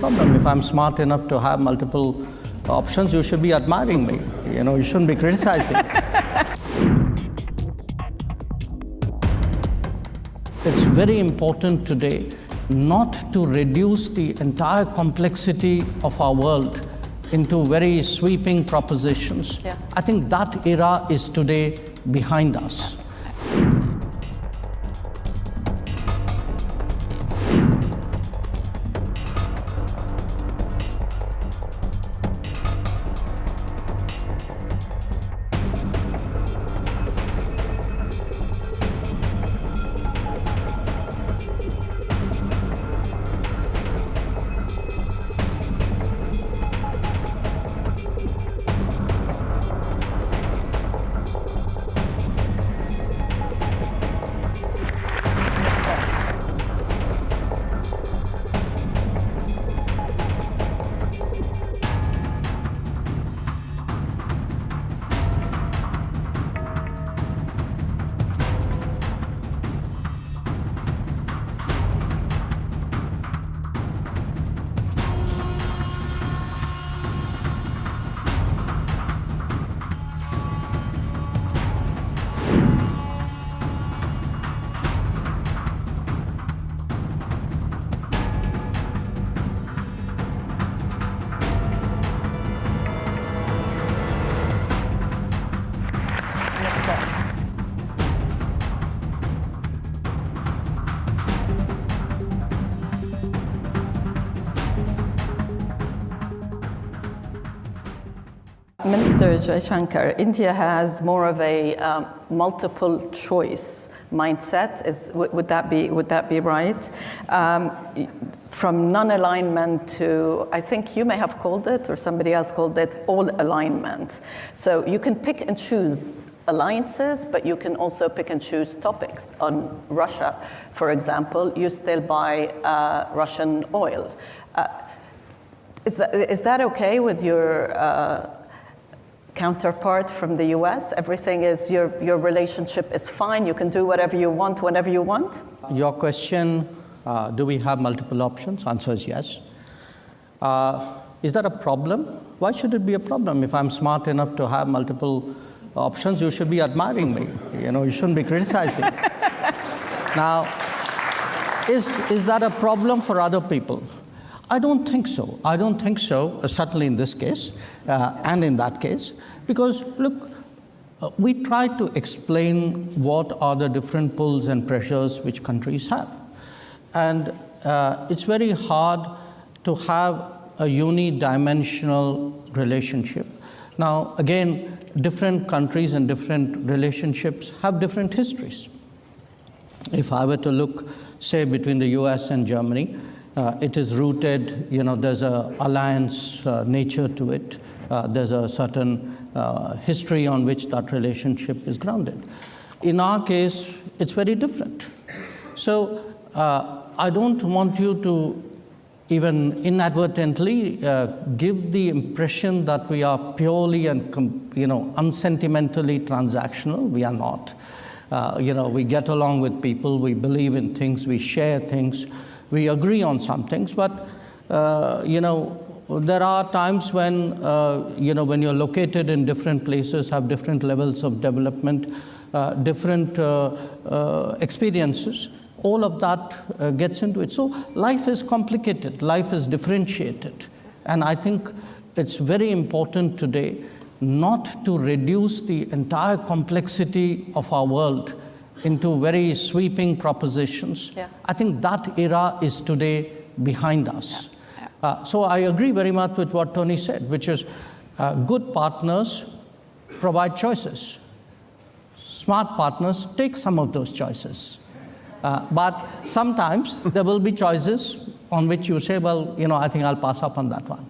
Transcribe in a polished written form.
problem. If I'm smart enough to have multiple options, you should be admiring me. You shouldn't be criticizing. It's very important today not to reduce the entire complexity of our world into very sweeping propositions. Yeah. I think that era is today behind us. Minister Jaishankar, India has more of a multiple choice mindset. Would that be right? From non-alignment to, I think you may have called it, or somebody else called it, all alignment. So you can pick and choose alliances, but you can also pick and choose topics. On Russia, for example, you still buy Russian oil. Is that okay with your counterpart from the US? Everything is, your relationship is fine, you can do whatever you want, whenever you want? Your question, do we have multiple options? Answer is yes. Is that a problem? Why should it be a problem? If I'm smart enough to have multiple options, you should be admiring me. You shouldn't be criticizing. Now, is that a problem for other people? I don't think so. I don't think so, certainly in this case and in that case, because look, we try to explain what are the different pulls and pressures which countries have. And it's very hard to have a unidimensional relationship. Now, again, different countries and different relationships have different histories. If I were to look, say, between the US and Germany, it is rooted, there's an alliance nature to it. There's a certain history on which that relationship is grounded. In our case, it's very different. So I don't want you to even inadvertently give the impression that we are purely and unsentimentally transactional. We are not. We get along with people, we believe in things, we share things. We agree on some things, but there are times when when you're located in different places, have different levels of development, different experiences. All of that gets into it. So life is complicated, life is differentiated, and I think it's very important today not to reduce the entire complexity of our world into very sweeping propositions. Yeah. I think that era is today behind us. Yeah. So I agree very much with what Tony said, which is good partners provide choices. Smart partners take some of those choices. But sometimes there will be choices on which you say, well, I think I'll pass up on that one.